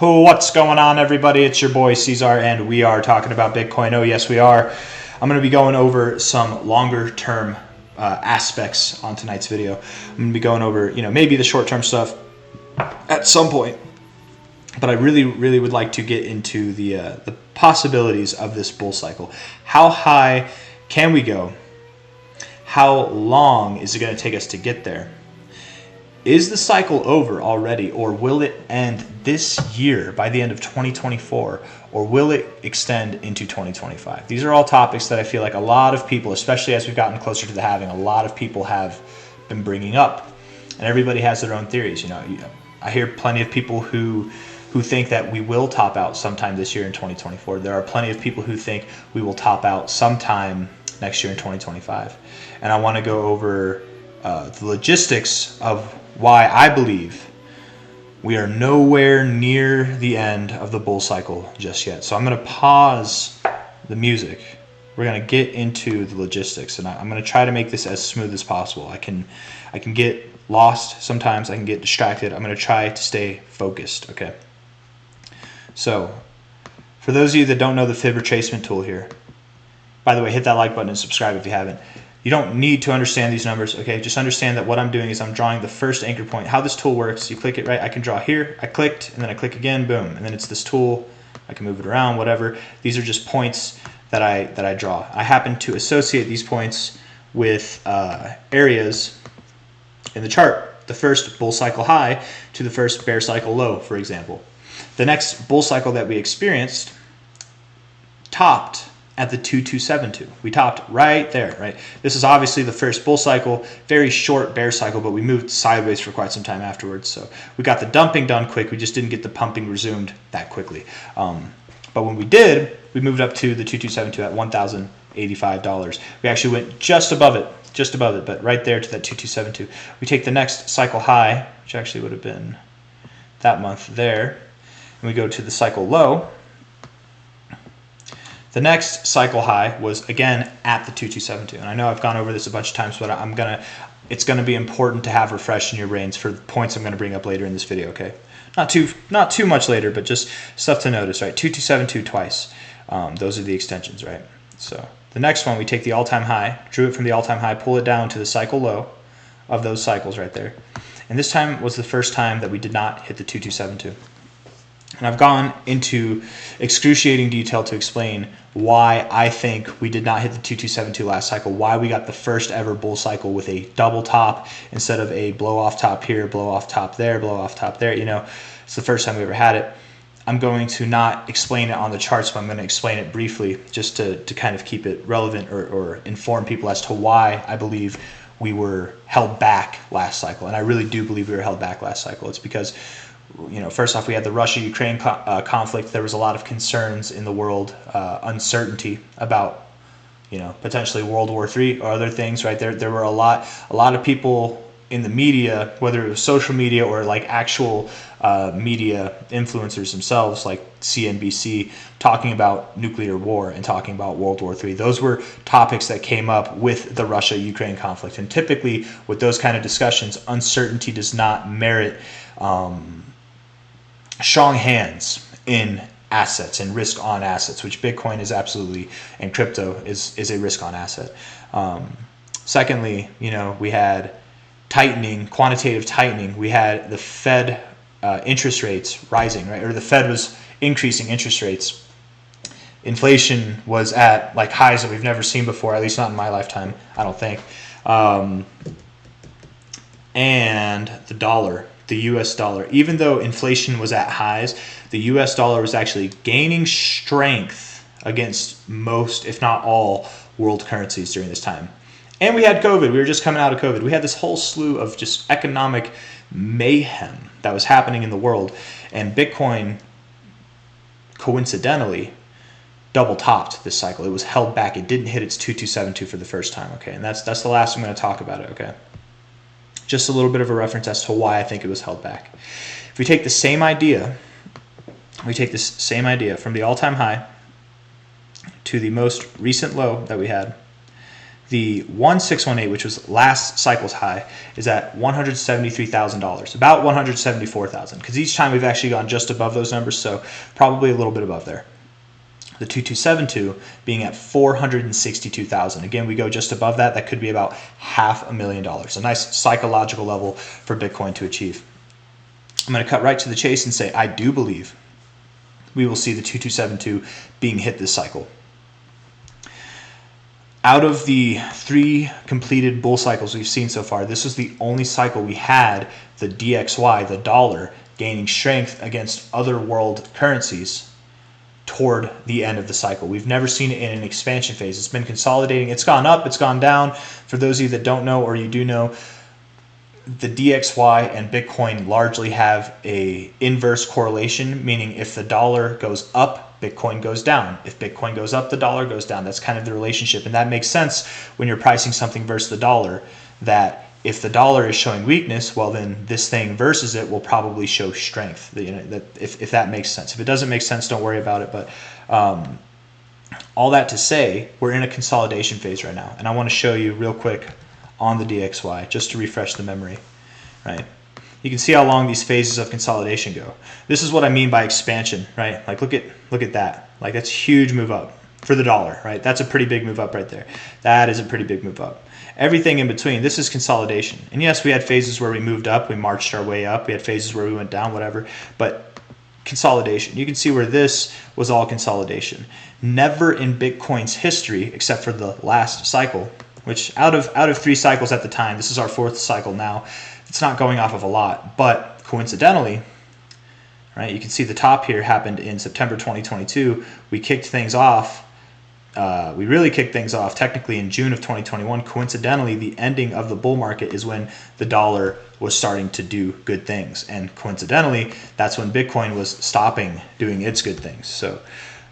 What's going on, everybody? It's your boy C-Zar, and we are talking about Bitcoin. Oh, yes, we are. I'm going to be going over some longer-term aspects on tonight's video. I'm going to be going over, maybe the short-term stuff at some point, but I really would like to get into the possibilities of this bull cycle. How high can we go? How long is it going to take us to get there? Is the cycle over already, or will it end this year by the end of 2024, or will it extend into 2025? These are all topics that I feel like a lot of people, especially as we've gotten closer to the halving, a lot of people have been bringing up, and everybody has their own theories. I hear plenty of people who think that we will top out sometime this year in 2024. There are plenty of people who think we will top out sometime next year in 2025, and I want to go over the logistics of why I believe we are nowhere near the end of the bull cycle just yet. So I'm going to pause the music. We're going to get into the logistics, and I'm going to try to make this as smooth as possible. I can get lost sometimes. I can get distracted. I'm going to try to stay focused, okay? So for those of you that don't know the fib retracement tool here, by the way, hit that like button and subscribe if you haven't. You don't need to understand these numbers, okay? Just understand that what I'm doing is I'm drawing the first anchor point. How this tool works, you click it, right? I can draw here, I clicked, and then I click again, boom. And then it's this tool, I can move it around, whatever. These are just points that I draw. I happen to associate these points with areas in the chart. The first bull cycle high to the first bear cycle low, for example. The next bull cycle that we experienced topped at the 2272. We topped right there, right? This is obviously the first bull cycle, very short bear cycle, but we moved sideways for quite some time afterwards. So we got the dumping done quick. We just didn't get the pumping resumed that quickly. But when we did, we moved up to the 2272 at $1,085. We actually went just above it, but right there to that 2272. We take the next cycle high, which actually would have been that month there, and we go to the cycle low. The next cycle high was again at the 2272, and I know I've gone over this a bunch of times, but it's gonna be important to have refreshed in your brains for the points I'm gonna bring up later in this video. Okay, not too much later, but just stuff to notice. Right, 2272 twice. Those are the extensions, right? So the next one, we take the all-time high, drew it from the all-time high, pull it down to the cycle low of those cycles right there, and this time was the first time that we did not hit the 2272. And I've gone into excruciating detail to explain why I think we did not hit the 2272 last cycle, why we got the first ever bull cycle with a double top instead of a blow off top here, blow off top there, blow off top there. It's the first time we ever had it. I'm going to not explain it on the charts, but I'm going to explain it briefly just to kind of keep it relevant or inform people as to why I believe we were held back last cycle. And I really do believe we were held back last cycle. It's because first off, we had the Russia-Ukraine conflict. There was a lot of concerns in the world, uncertainty about, potentially World War III or other things, right? There were a lot of people in the media, whether it was social media or like actual media influencers themselves, like CNBC, talking about nuclear war and talking about World War III. Those were topics that came up with the Russia-Ukraine conflict. And typically with those kind of discussions, uncertainty does not merit strong hands in assets and risk on assets, which Bitcoin is absolutely, and crypto is a risk on asset. Secondly, we had quantitative tightening. We had the Fed interest rates rising, right? Or the Fed was increasing interest rates. Inflation was at like highs that we've never seen before, at least not in my lifetime, I don't think. And the dollar, the US dollar, even though inflation was at highs, the US dollar was actually gaining strength against most, if not all, world currencies during this time. And we had COVID. We were just coming out of COVID. We had this whole slew of just economic mayhem that was happening in the world. And Bitcoin, coincidentally, double topped this cycle. It was held back. It didn't hit its 2272 for the first time, okay? And that's the last I'm going to talk about it, okay? Just a little bit of a reference as to why I think it was held back. If we take the same idea, from the all-time high to the most recent low that we had, The 1618, which was last cycle's high, is at $173,000, about $174,000, because each time we've actually gone just above those numbers, so probably a little bit above there. The 2272 being at $462,000. Again, we go just above that. That could be about $500,000. A nice psychological level for Bitcoin to achieve. I'm going to cut right to the chase and say I do believe we will see the 2272 being hit this cycle. Out of the 3 completed bull cycles we've seen so far, this was the only cycle we had the DXY, the dollar, gaining strength against other world currencies toward the end of the cycle. We've never seen it in an expansion phase. It's been consolidating. It's gone up, it's gone down. For those of you that don't know, or you do know, the DXY and Bitcoin largely have a inverse correlation, meaning if the dollar goes up, Bitcoin goes down. If Bitcoin goes up, the dollar goes down. That's kind of the relationship. And that makes sense when you're pricing something versus the dollar, that if the dollar is showing weakness, well, then this thing versus it will probably show strength. You know, that if that makes sense. If it doesn't make sense, don't worry about it. But all that to say, we're in a consolidation phase right now. And I want to show you real quick on the DXY, just to refresh the memory, right? You can see how long these phases of consolidation go. This is what I mean by expansion, right? Like look at that. Like that's a huge move up for the dollar, right? That's a pretty big move up right there. That is a pretty big move up. Everything in between, this is consolidation. And yes, we had phases where we moved up, we marched our way up. We had phases where we went down, whatever. But consolidation. You can see where this was all consolidation. Never in Bitcoin's history, except for the last cycle, which out of 3 cycles at the time, this is our 4th cycle now. It's not going off of a lot, but coincidentally, right? You can see the top here happened in September 2022. We kicked things off. We really kicked things off technically in June of 2021. Coincidentally, the ending of the bull market is when the dollar was starting to do good things, and coincidentally, that's when Bitcoin was stopping doing its good things. So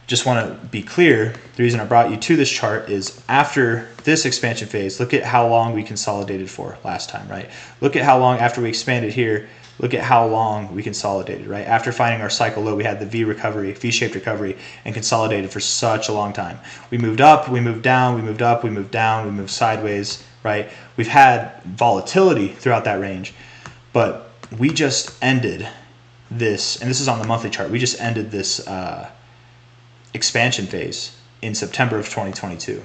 just want to be clear, the reason I brought you to this chart is after this expansion phase, look at how long we consolidated for last time, right? Look at how long after we expanded here, look at how long we consolidated, right? After finding our cycle low, we had the V-shaped recovery, and consolidated for such a long time. We moved up, we moved down, we moved up, we moved down, we moved sideways, right? We've had volatility throughout that range, but we just ended this, and this is on the monthly chart, we just ended this expansion phase in September of 2022.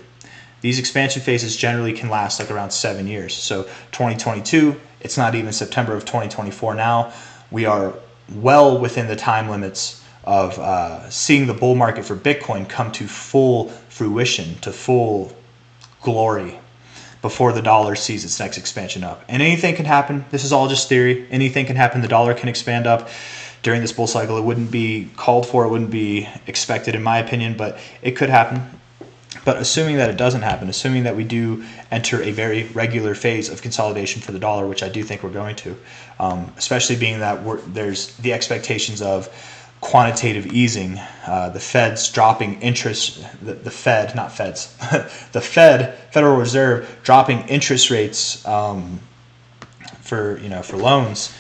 These expansion phases generally can last like around 7 years. So 2022, it's not even September of 2024 now. We are well within the time limits of seeing the bull market for Bitcoin come to full fruition, to full glory, before the dollar sees its next expansion up. And anything can happen. This is all just theory. Anything can happen. The dollar can expand up during this bull cycle. It wouldn't be called for, it wouldn't be expected in my opinion, but it could happen. But assuming that it doesn't happen, assuming that we do enter a very regular phase of consolidation for the dollar, which I do think we're going to, especially being that there's the expectations of quantitative easing, the Fed's dropping interest, the Fed, not Feds, the Federal Reserve dropping interest rates for loans.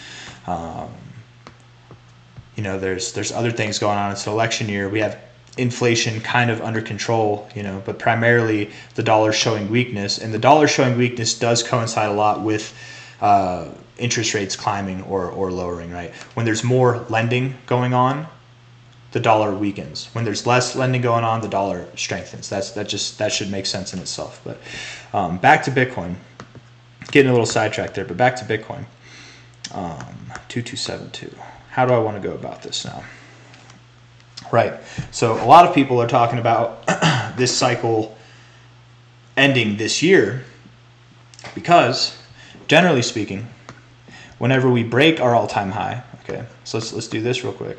There's other things going on. It's an election year. We have inflation kind of under control, but primarily the dollar showing weakness, and the dollar showing weakness does coincide a lot with interest rates climbing or lowering, right? When there's more lending going on, the dollar weakens. When there's less lending going on, the dollar strengthens. That should make sense in itself. But back to Bitcoin. Getting a little sidetracked there, but back to Bitcoin. 2272. How do I want to go about this now? Right. So a lot of people are talking about this cycle ending this year because, generally speaking, whenever we break our all-time high, okay, so let's do this real quick.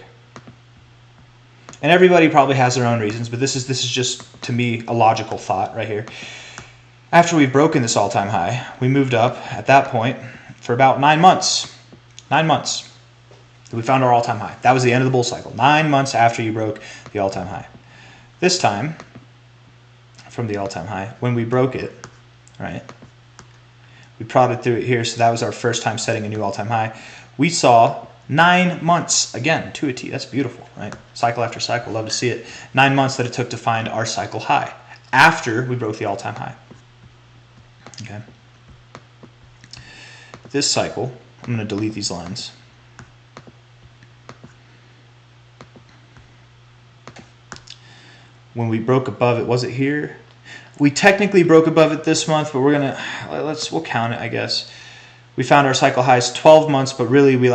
And everybody probably has their own reasons, but this is just, to me, a logical thought right here. After we've broken this all-time high, we moved up at that point for about 9 months. 9 months. We found our all-time high. That was the end of the bull cycle. 9 months after you broke the all-time high. This time, from the all-time high, when we broke it, right, we prodded through it here, so that was our first time setting a new all-time high. We saw 9 months, again, to a T. That's beautiful, right? Cycle after cycle, love to see it. 9 months that it took to find our cycle high after we broke the all-time high. Okay. This cycle, I'm going to delete these lines. When we broke above it, was it here? We technically broke above it this month, but we'll count it, I guess. We found our cycle highs 12 months, but really we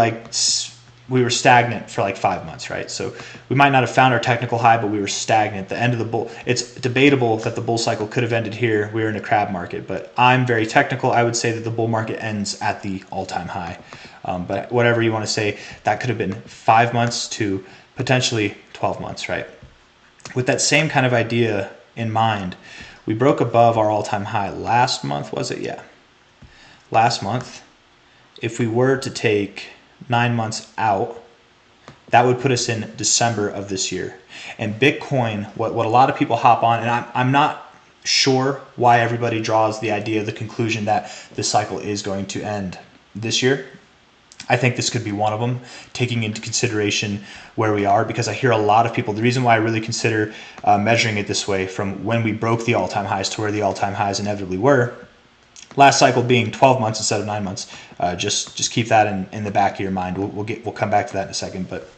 were stagnant for like 5 months, right? So we might not have found our technical high, but we were stagnant. The end of the bull, it's debatable that the bull cycle could have ended here. We were in a crab market, but I'm very technical. I would say that the bull market ends at the all-time high. But whatever you want to say, that could have been 5 months to potentially 12 months, right? With that same kind of idea in mind, we broke above our all-time high last month, was it? Yeah. Last month, if we were to take 9 months out, that would put us in December of this year. And Bitcoin, what a lot of people hop on, and I'm not sure why everybody draws the idea, the conclusion that this cycle is going to end this year. I think this could be one of them, taking into consideration where we are, because I hear a lot of people, the reason why I really consider measuring it this way from when we broke the all-time highs to where the all-time highs inevitably were, last cycle being 12 months instead of 9 months. Just keep that in the back of your mind. We'll come back to that in a second, but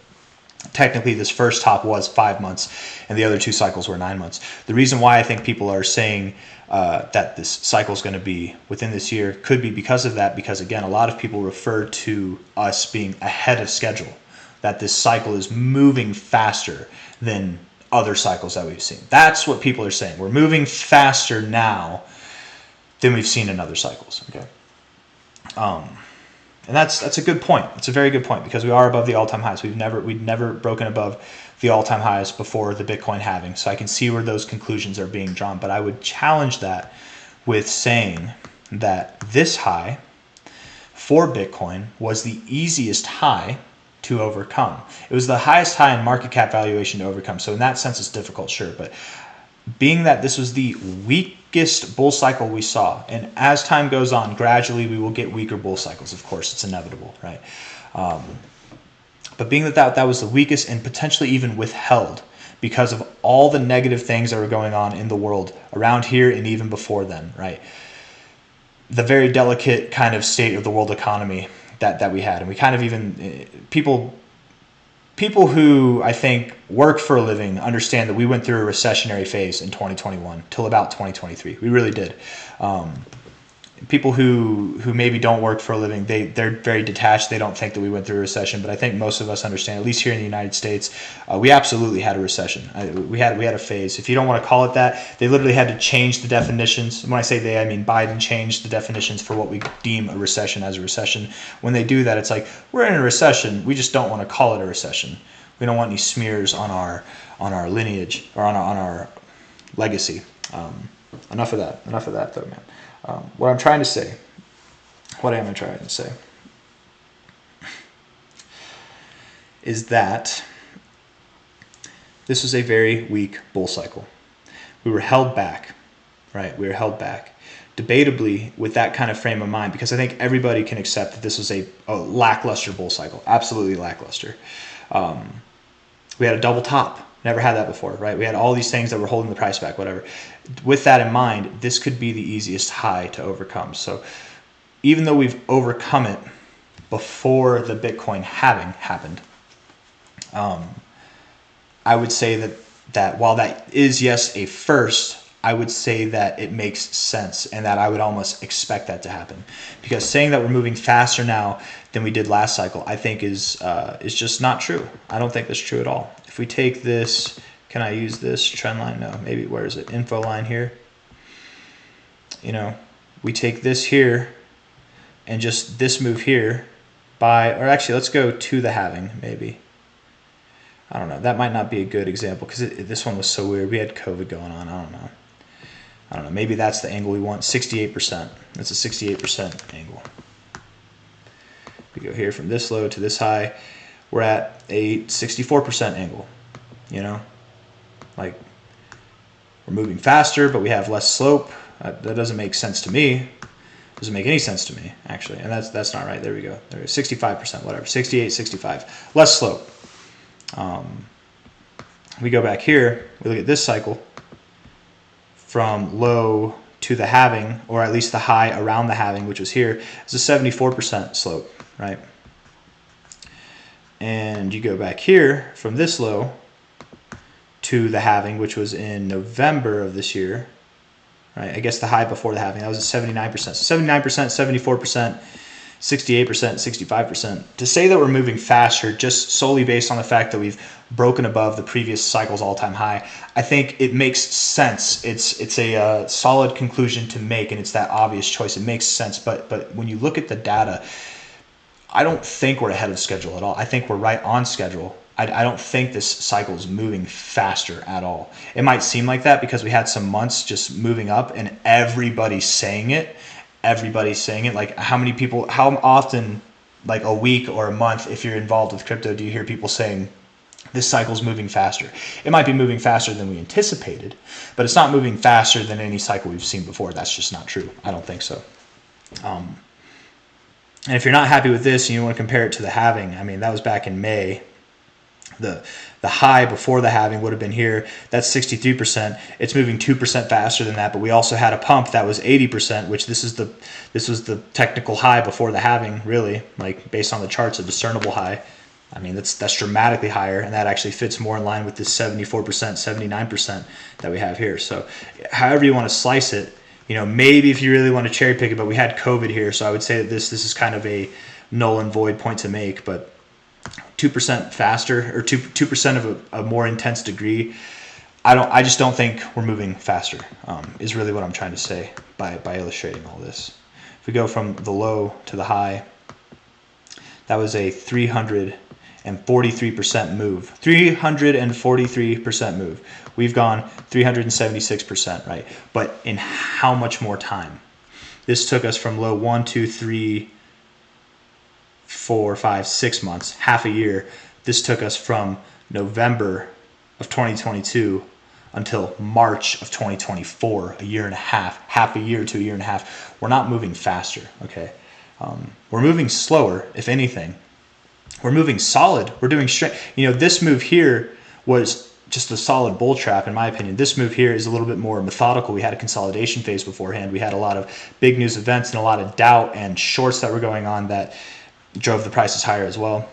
technically this first top was 5 months and the other 2 cycles were 9 months. The reason why I think people are saying that this cycle is going to be within this year could be because of that, because again, a lot of people refer to us being ahead of schedule, that this cycle is moving faster than other cycles that we've seen. That's what people are saying. We're moving faster now than we've seen in other cycles. Okay. And that's a good point. It's a very good point, because we are above the all-time highs. We'd never broken above the all-time highs before the Bitcoin halving. So I can see where those conclusions are being drawn. But I would challenge that with saying that this high for Bitcoin was the easiest high to overcome. It was the highest high in market cap valuation to overcome. So in that sense, it's difficult, sure. But being that this was the weakest bull cycle we saw, and as time goes on, gradually we will get weaker bull cycles. Of course, it's inevitable, right? But being that was the weakest and potentially even withheld because of all the negative things that were going on in the world around here and even before then, right? The very delicate kind of state of the world economy that we had, and we kind of even people who I think work for a living understand that we went through a recessionary phase in 2021 till about 2023. We really did. People who maybe don't work for a living, they're very detached. They don't think that we went through a recession, but I think most of us understand, at least here in the United States, we absolutely had a recession. We had a phase. If you don't want to call it that, they literally had to change the definitions. When I say they, I mean Biden changed the definitions for what we deem a recession as a recession. When they do that, it's like, we're in a recession. We just don't want to call it a recession. We don't want any smears on our lineage or on our legacy. Enough of that though, man. What am I trying to say is that this was a very weak bull cycle. We were held back, right? We were held back. Debatably, with that kind of frame of mind, because I think everybody can accept that this was a lackluster bull cycle, absolutely lackluster. We had a double top. Never had that before, right? We had all these things that were holding the price back, whatever. With that in mind, this could be the easiest high to overcome. So even though we've overcome it before the Bitcoin halving happened, I would say that while that is, yes, a first, I would say that it makes sense and that I would almost expect that to happen. Because saying that we're moving faster now than we did last cycle, I think is just not true. I don't think that's true at all. If we take this, can I use this trend line? No, maybe, where is it? Info line here. You know, we take this here and just this move here or actually let's go to the halving maybe. I don't know. That might not be a good example because this one was so weird. We had COVID going on. I don't know. Maybe that's the angle we want. 68%. That's a 68% angle. We go here from this low to this high. We're at a 64% angle. You know, like we're moving faster, but we have less slope. That doesn't make sense to me. Doesn't make any sense to me, actually. And that's not right. There we go. There 65%, whatever. 68, 65. Less slope. We go back here. We look at this cycle from low to the halving, or at least the high around the halving, which was here, is a 74% slope, right? And you go back here from this low to the halving, which was in November of this year, right? I guess the high before the halving, that was at 79%. So 79%, 74%, 68%, 65%. To say that we're moving faster just solely based on the fact that we've broken above the previous cycle's all-time high, I think it makes sense. It's a solid conclusion to make, and it's that obvious choice. It makes sense, but when you look at the data, I don't think we're ahead of schedule at all. I think we're right on schedule. I don't think this cycle is moving faster at all. It might seem like that because we had some months just moving up and everybody's saying it. Everybody's saying it. Like, how many people, how often, like a week or a month, if you're involved with crypto, do you hear people saying this cycle's moving faster? It might be moving faster than we anticipated, but it's not moving faster than any cycle we've seen before. That's just not true. I don't think so. And if you're not happy with this and you want to compare it to the halving, I mean, that was back in May. The high before the halving would have been here. That's 63%. It's moving 2% faster than that, but we also had a pump that was 80%, which this was the technical high before the halving, really, like based on the charts, a discernible high. I mean, that's dramatically higher, and that actually fits more in line with this 74%, 79% that we have here. So however you want to slice it, you know, maybe if you really want to cherry pick it, but we had COVID here, so I would say that this is kind of a null and void point to make, but 2% faster, or 2% of a more intense degree, I just don't think we're moving faster, is really what I'm trying to say by illustrating all this. If we go from the low to the high, that was a 343% move. 343% move. We've gone 376%, right? But in how much more time? This took us from low 1, 2, 3, 4, 5, 6 months, half a year. This took us from November of 2022 until March of 2024, a year and a half a year to a year and a half. We're not moving faster, okay? We're moving slower, if anything. We're moving solid. We're doing straight. You know, this move here was just a solid bull trap, in my opinion. This move here is a little bit more methodical. We had a consolidation phase beforehand. We had a lot of big news events and a lot of doubt and shorts that were going on that drove the prices higher as well.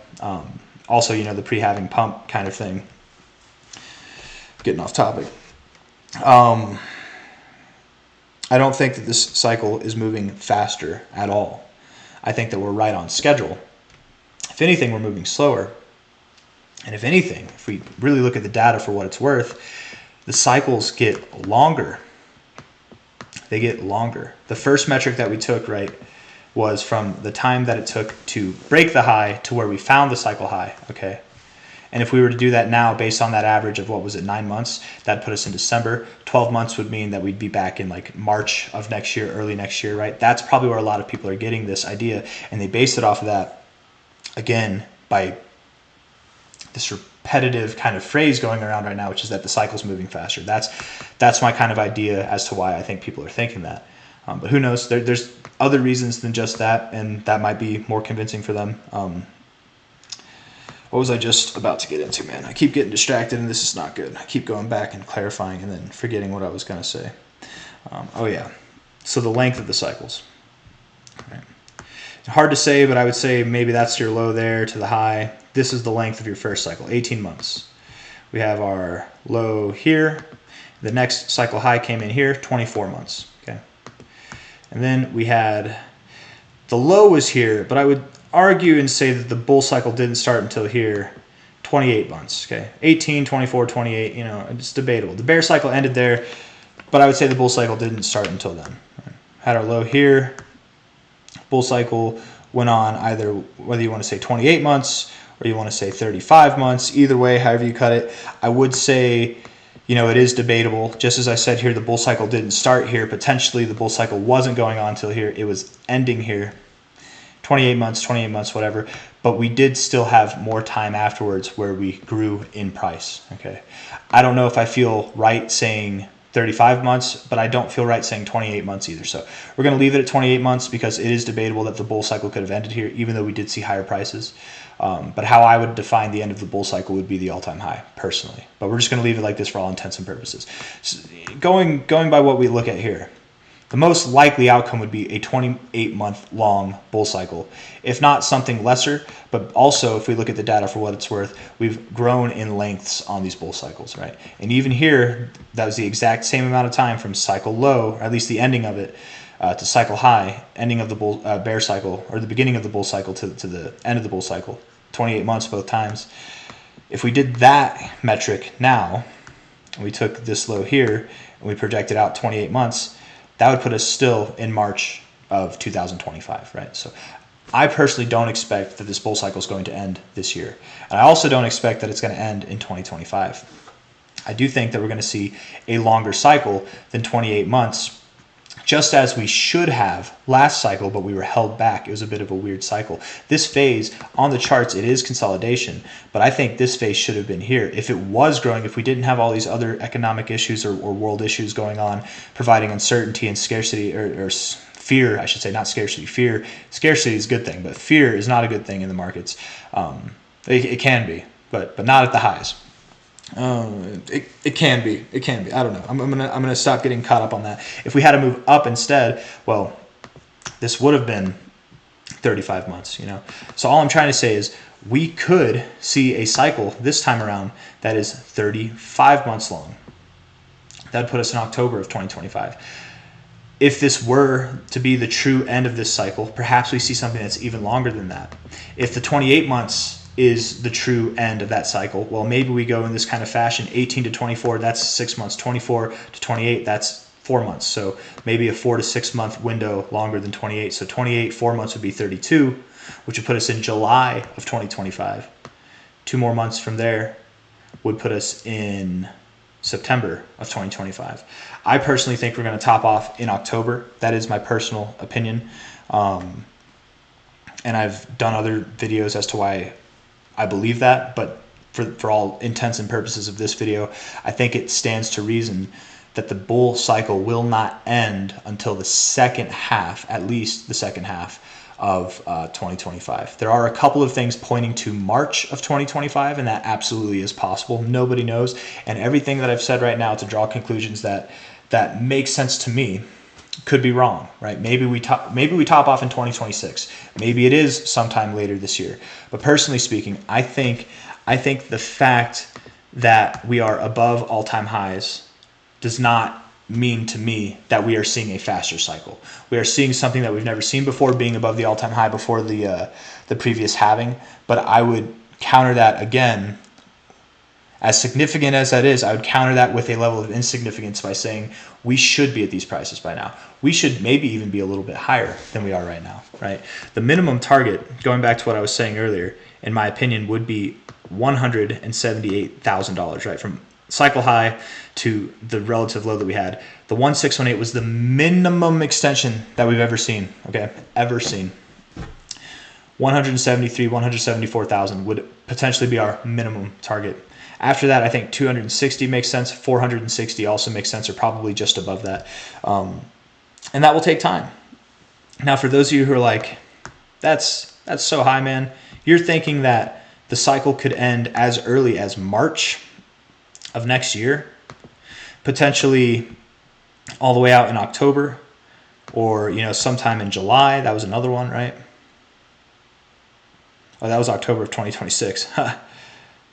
Also, you know, the pre-halving pump kind of thing. Getting off topic. I don't think that this cycle is moving faster at all. I think that we're right on schedule. If anything, we're moving slower. And if anything, if we really look at the data for what it's worth, the cycles get longer. They get longer. The first metric that we took, right, was from the time that it took to break the high to where we found the cycle high, okay? And if we were to do that now based on that average of, what was it, 9 months, that'd put us in December. 12 months would mean that we'd be back in like March of next year, early next year, right? That's probably where a lot of people are getting this idea, and they base it off of that, again, by this repetitive kind of phrase going around right now, which is that the cycle's moving faster. That's my kind of idea as to why I think people are thinking that. But who knows? There's other reasons than just that, and that might be more convincing for them. What was I just about to get into, man? I keep getting distracted, and this is not good. I keep going back and clarifying and then forgetting what I was going to say. Oh, yeah. So the length of the cycles. Right. Hard to say, but I would say maybe that's your low there to the high. This is the length of your first cycle, 18 months. We have our low here. The next cycle high came in here, 24 months. Okay. And then we had the low was here, but I would argue and say that the bull cycle didn't start until here, 28 months. Okay. 18, 24, 28, you know, it's debatable. The bear cycle ended there, but I would say the bull cycle didn't start until then. Had our low here. Bull cycle went on either, whether you want to say 28 months or you want to say 35 months, either way, however you cut it. I would say, you know, it is debatable. Just as I said here, the bull cycle didn't start here. Potentially the bull cycle wasn't going on until here. It was ending here. 28 months, whatever. But we did still have more time afterwards where we grew in price. Okay. I don't know if I feel right saying 35 months, but I don't feel right saying 28 months either. So we're going to leave it at 28 months because it is debatable that the bull cycle could have ended here, even though we did see higher prices. But how I would define the end of the bull cycle would be the all-time high, personally. But we're just going to leave it like this for all intents and purposes. So going by what we look at here, The most likely outcome would be a 28-month long bull cycle, if not something lesser. But also, if we look at the data for what it's worth, we've grown in lengths on these bull cycles, right? And even here, that was the exact same amount of time from cycle low, or at least the ending of it, to cycle high, ending of the bear cycle, or the beginning of the bull cycle to the end of the bull cycle, 28 months both times. If we did that metric now, and we took this low here, and we projected out 28 months, that would put us still in March of 2025, right? So I personally don't expect that this bull cycle is going to end this year. And I also don't expect that it's going to end in 2025. I do think that we're going to see a longer cycle than 28 months, just as we should have last cycle, but we were held back. It was a bit of a weird cycle. This phase on the charts, it is consolidation, but I think this phase should have been here. If it was growing, if we didn't have all these other economic issues or world issues going on, providing uncertainty and scarcity, or fear, I should say, not scarcity, fear. Scarcity is a good thing, but fear is not a good thing in the markets. It can be, but not at the highs. It can be. I don't know. I'm gonna stop getting caught up on that. If we had to move up instead, well, this would have been 35 months. So all I'm trying to say is we could see a cycle this time around that is 35 months long. That would put us in October of 2025. If this were to be the true end of this cycle, perhaps we see something that's even longer than that. If the 28 months is the true end of that cycle, well, maybe we go in this kind of fashion. 18 to 24, that's 6 months. 24 to 28, that's 4 months. So maybe a 4 to 6 month window longer than 28. So 28, 4 months would be 32, which would put us in July of 2025. 2 more months from there would put us in September of 2025. I personally think we're going to top off in October. That is my personal opinion. And I've done other videos as to why I believe that, but for all intents and purposes of this video, I think it stands to reason that the bull cycle will not end until the second half, at least the second half of 2025. There are a couple of things pointing to March of 2025, and that absolutely is possible. Nobody knows, and everything that I've said right now to draw conclusions that make sense to me could be wrong, right? Maybe we top off in 2026. Maybe it is sometime later this year. But personally speaking, I think the fact that we are above all-time highs does not mean to me that we are seeing a faster cycle. We are seeing something that we've never seen before, being above the all-time high before the previous halving. But I would counter that again. As significant as that is, I would counter that with a level of insignificance by saying we should be at these prices by now. We should maybe even be a little bit higher than we are right now, right? The minimum target, going back to what I was saying earlier, in my opinion, would be $178,000, right? From cycle high to the relative low that we had. The 1618 was the minimum extension that we've ever seen, okay? Ever seen. 173, 174,000 would potentially be our minimum target. After that, I think 260 makes sense. 460 also makes sense, or probably just above that. And that will take time. Now, for those of you who are like, that's so high, man, you're thinking that the cycle could end as early as March of next year, potentially all the way out in October, or sometime in July. That was another one, right? Oh, that was October of 2026.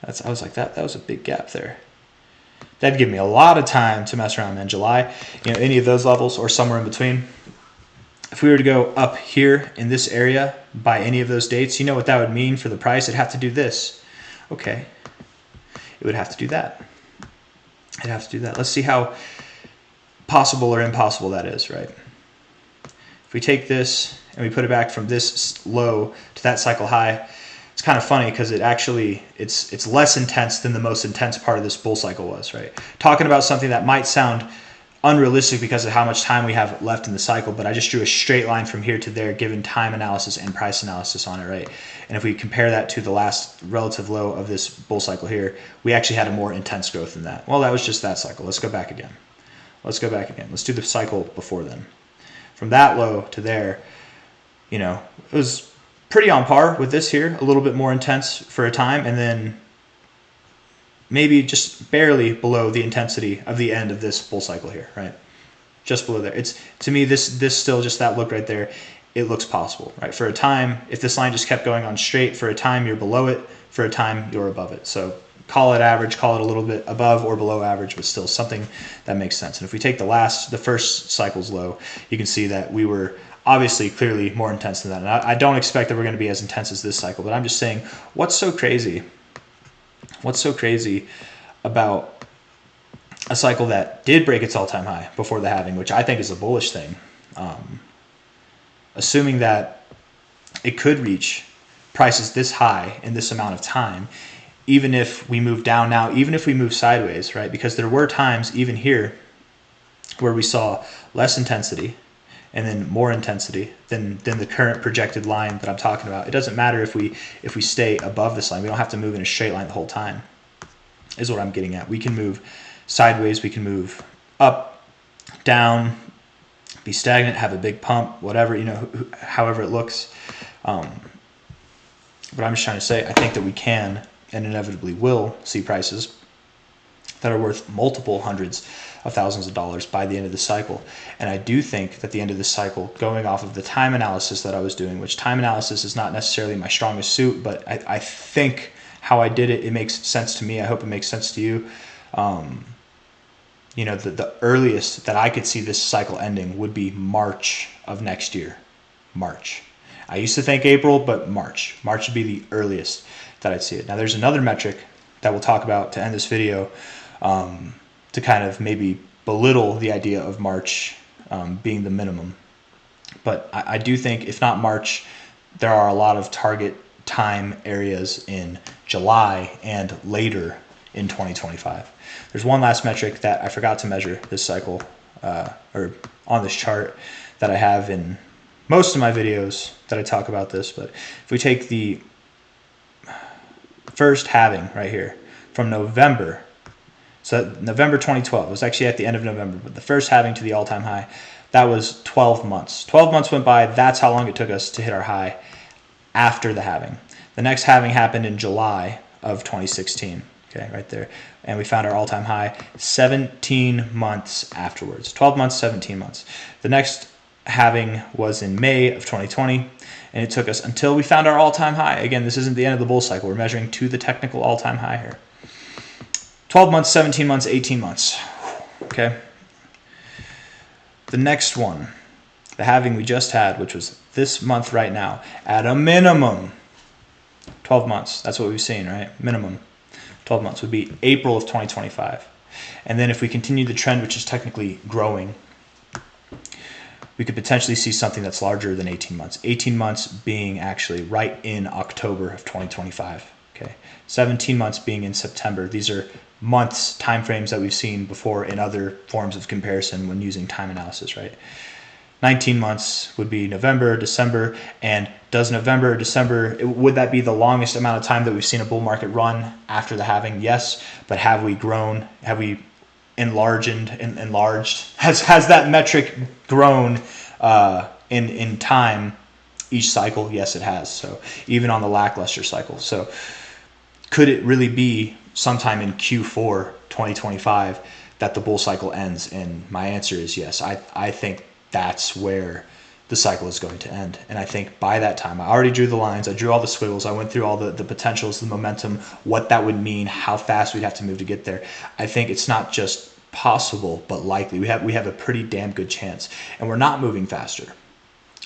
I was like, that was a big gap there. That'd give me a lot of time to mess around in July, any of those levels or somewhere in between. If we were to go up here in this area by any of those dates, you know what that would mean for the price? It'd have to do this. Okay. It would have to do that. It'd have to do that. Let's see how possible or impossible that is, right? If we take this and we put it back from this low to that cycle high, it's kind of funny because it's less intense than the most intense part of this bull cycle was, right? Talking about something that might sound unrealistic because of how much time we have left in the cycle, but I just drew a straight line from here to there given time analysis and price analysis on it, right? And if we compare that to the last relative low of this bull cycle here, we actually had a more intense growth than that. Well, that was just that cycle. Let's go back again. Let's do the cycle before then. From that low to there, it was pretty on par with this here, a little bit more intense for a time, and then maybe just barely below the intensity of the end of this bull cycle here, right? just below there. It's, to me, this still, just that look right there, it looks possible, right? For a time, if this line just kept going on straight, for a time you're below it, for a time you're above it. So call it average, call it a little bit above or below average, but still something that makes sense. And if we take the first cycle's low, you can see that we were obviously clearly more intense than that. And I don't expect that we're going to be as intense as this cycle, but I'm just saying, what's so crazy about a cycle that did break its all-time high before the halving, which I think is a bullish thing, assuming that it could reach prices this high in this amount of time, even if we move down now, even if we move sideways, right? Because there were times even here where we saw less intensity and then more intensity than the current projected line that I'm talking about. It doesn't matter if we stay above this line. We don't have to move in a straight line the whole time, is what I'm getting at. We can move sideways, we can move up, down, be stagnant, have a big pump, whatever, however it looks. But I'm just trying to say, I think that we can and inevitably will see prices that are worth multiple hundreds of thousands of dollars by the end of the cycle. And I do think that the end of the cycle, going off of the time analysis that I was doing, which time analysis is not necessarily my strongest suit, but I think how I did it, it makes sense to me. I hope it makes sense to you. The earliest that I could see this cycle ending would be March of next year. March. I used to think April, but March. March would be the earliest that I'd see it. Now, there's another metric that we'll talk about to end this video, to kind of maybe belittle the idea of March being the minimum. But I do think, if not March, there are a lot of target time areas in July and later in 2025. There's one last metric that I forgot to measure this cycle, or on this chart, that I have in most of my videos that I talk about this. But if we take the first halving right here from November, so November 2012, it was actually at the end of November, but the first halving to the all-time high, that was 12 months. 12 months went by. That's how long it took us to hit our high after the halving. The next halving happened in July of 2016. Okay, right there. And we found our all-time high 17 months afterwards. 12 months, 17 months. The next halving was in May of 2020, and it took us until we found our all-time high. Again, this isn't the end of the bull cycle. We're measuring to the technical all-time high here. 12 months, 17 months, 18 months. Okay. The next one, the halving we just had, which was this month right now, at a minimum 12 months. That's what we've seen, right? Minimum 12 months would be April of 2025. And then if we continue the trend, which is technically growing, we could potentially see something that's larger than 18 months. 18 months being actually right in October of 2025. Okay, 17 months being in September. These are months, time frames that we've seen before in other forms of comparison when using time analysis, right? 19 months would be November, December, and does November or December, would that be the longest amount of time that we've seen a bull market run after the halving? Yes, but have we grown? Have we enlarged? Has that metric grown in time each cycle? Yes, it has. So even on the lackluster cycle. So could it really be sometime in Q4 2025 that the bull cycle ends? And my answer is yes. I think that's where the cycle is going to end. And I think by that time, I already drew the lines, I drew all the squiggles, I went through all the potentials, the momentum, what that would mean, how fast we'd have to move to get there. I think it's not just possible, but likely. We have a pretty damn good chance. And we're not moving faster.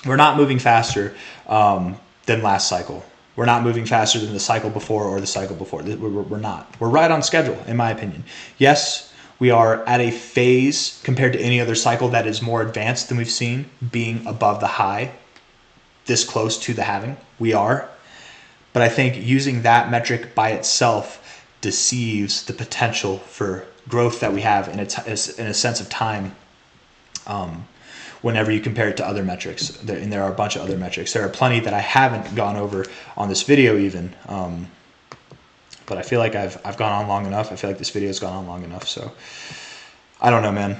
We're not moving faster than last cycle. We're not moving faster than the cycle before or the cycle before. We're not. We're right on schedule, in my opinion. Yes, we are at a phase compared to any other cycle that is more advanced than we've seen, being above the high, this close to the halving. We are. But I think using that metric by itself deceives the potential for growth that we have in a sense of time whenever you compare it to other metrics. And there are a bunch of other metrics. There are plenty that I haven't gone over on this video even. But I feel like I've gone on long enough. I feel like this video has gone on long enough. So I don't know, man.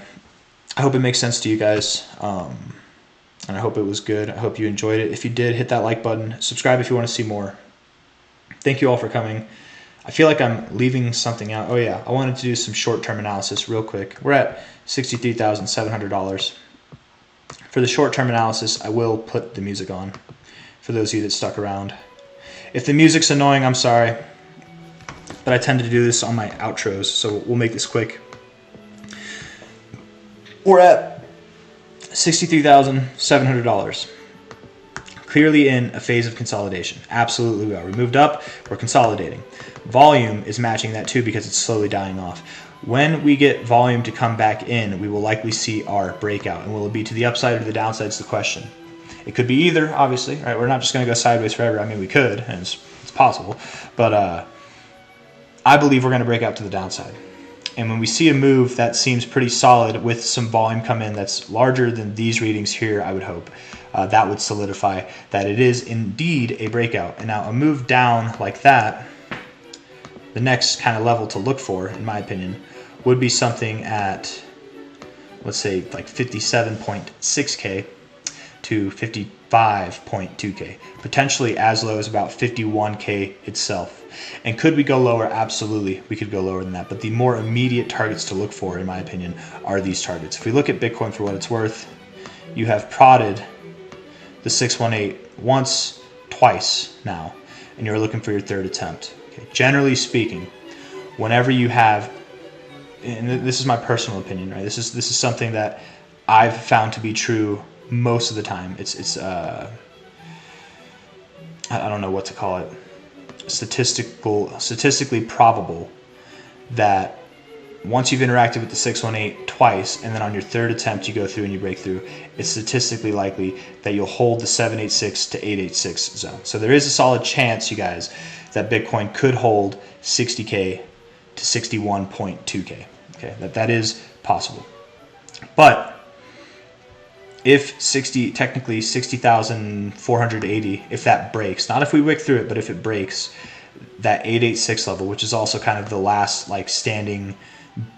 I hope it makes sense to you guys. And I hope it was good. I hope you enjoyed it. If you did, hit that like button. Subscribe if you want to see more. Thank you all for coming. I feel like I'm leaving something out. Oh yeah, I wanted to do some short-term analysis real quick. We're at $63,700. For the short-term analysis, I will put the music on for those of you that stuck around. If the music's annoying, I'm sorry, but I tend to do this on my outros, so we'll make this quick. We're at $63,700. Clearly in a phase of consolidation. Absolutely we are. We moved up, we're consolidating. Volume is matching that too because it's slowly dying off. When we get volume to come back in, we will likely see our breakout. And will it be to the upside or the downside is the question. It could be either, obviously. Right? We're not just going to go sideways forever. I mean, we could, and it's possible. But I believe we're going to break out to the downside. And when we see a move that seems pretty solid with some volume come in that's larger than these readings here, I would hope, that would solidify that it is indeed a breakout. And now a move down like that, the next kind of level to look for, in my opinion, would be something at, let's say, like 57.6K to 55.2K, potentially as low as about 51K itself. And could we go lower? Absolutely, we could go lower than that. But the more immediate targets to look for, in my opinion, are these targets. If we look at Bitcoin for what it's worth, you have prodded the 618 once, twice now, and you're looking for your third attempt. Okay. Generally speaking, whenever you have, and this is my personal opinion, right? This is something that I've found to be true most of the time. It's I don't know what to call it. Statistically probable that once you've interacted with the 618 twice, and then on your third attempt you go through and you break through, it's statistically likely that you'll hold the 786 to 886 zone. So there is a solid chance, you guys, that Bitcoin could hold 60K to 61.2K. Okay, that is possible. But if technically 60,480, if that breaks, not if we wick through it, but if it breaks that 886 level, which is also kind of the last like standing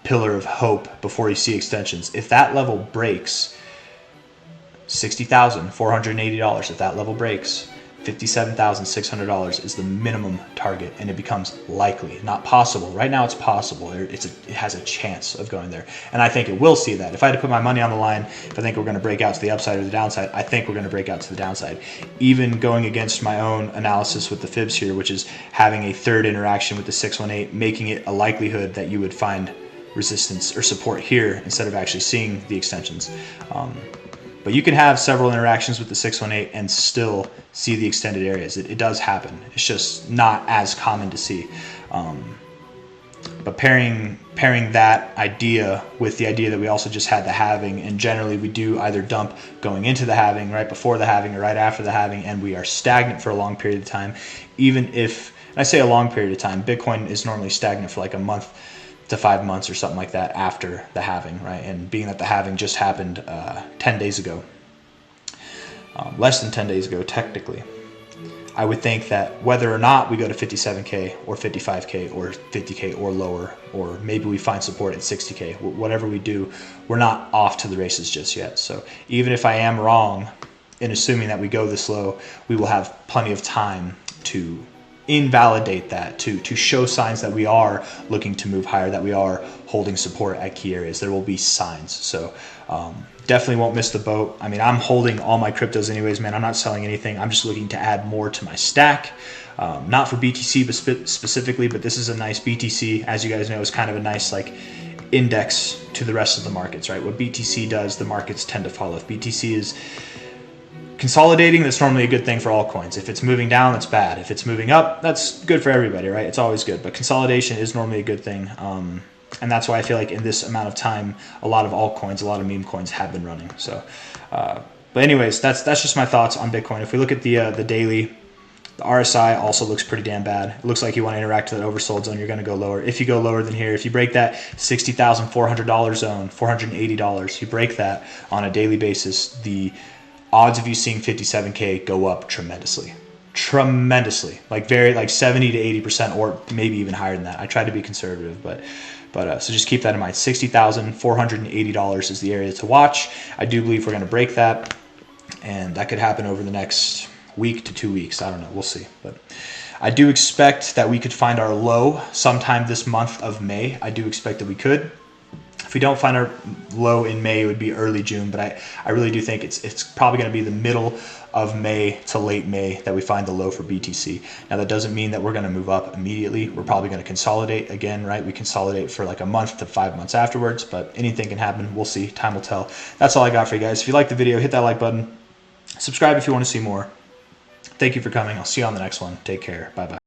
pillar of hope before you see extensions. If that level breaks, $60,480, if that level breaks, $57,600 is the minimum target, and it becomes likely, not possible. Right now it's possible. It has a chance of going there, and I think it will see that. If I had to put my money on the line, if I think we're going to break out to the upside or the downside, I think we're going to break out to the downside. Even going against my own analysis with the fibs here, which is having a third interaction with the 618, making it a likelihood that you would find resistance or support here instead of actually seeing the extensions. But you can have several interactions with the 618 and still see the extended areas. It does happen. It's just not as common to see. But pairing that idea with the idea that we also just had the halving, and generally we do either dump going into the halving, right before the halving, or right after the halving, and we are stagnant for a long period of time. Even if, and I say a long period of time, Bitcoin is normally stagnant for like a month to 5 months or something like that after the halving, right? And being that the halving just happened 10 days ago, less than 10 days ago technically, I would think that whether or not we go to 57K or 55K or 50K or lower, or maybe we find support at 60K, whatever we do, we're not off to the races just yet. So even if I am wrong in assuming that we go this low, we will have plenty of time to invalidate that, to show signs that we are looking to move higher, that we are holding support at key areas. There will be signs. So definitely won't miss the boat. I mean, I'm holding all my cryptos anyways, man. I'm not selling anything. I'm just looking to add more to my stack. Not for BTC specifically, but this is a nice BTC. As you guys know, is kind of a nice like index to the rest of the markets, right? What BTC does, the markets tend to follow. If BTC is consolidating, that's normally a good thing for altcoins. If it's moving down, that's bad. If it's moving up, that's good for everybody, right? It's always good. But consolidation is normally a good thing. And that's why I feel like in this amount of time, a lot of altcoins, a lot of meme coins have been running. So, but anyways, that's just my thoughts on Bitcoin. If we look at the daily, the RSI also looks pretty damn bad. It looks like you want to interact with that oversold zone, you're going to go lower. If you go lower than here, if you break that $60,400 zone, $480, you break that on a daily basis, the odds of you seeing 57K go up tremendously, like 70 to 80%, or maybe even higher than that. I try to be conservative, but so just keep that in mind. $60,480 is the area to watch. I do believe we're going to break that, and that could happen over the next week to 2 weeks. I don't know. We'll see. But I do expect that we could find our low sometime this month of May. I do expect that we could. If we don't find our low in May, it would be early June, but I really do think it's probably going to be the middle of May to late May that we find the low for BTC. Now, that doesn't mean that we're going to move up immediately. We're probably going to consolidate again, right? We consolidate for like a month to 5 months afterwards, but anything can happen. We'll see. Time will tell. That's all I got for you guys. If you like the video, hit that like button. Subscribe if you want to see more. Thank you for coming. I'll see you on the next one. Take care. Bye-bye.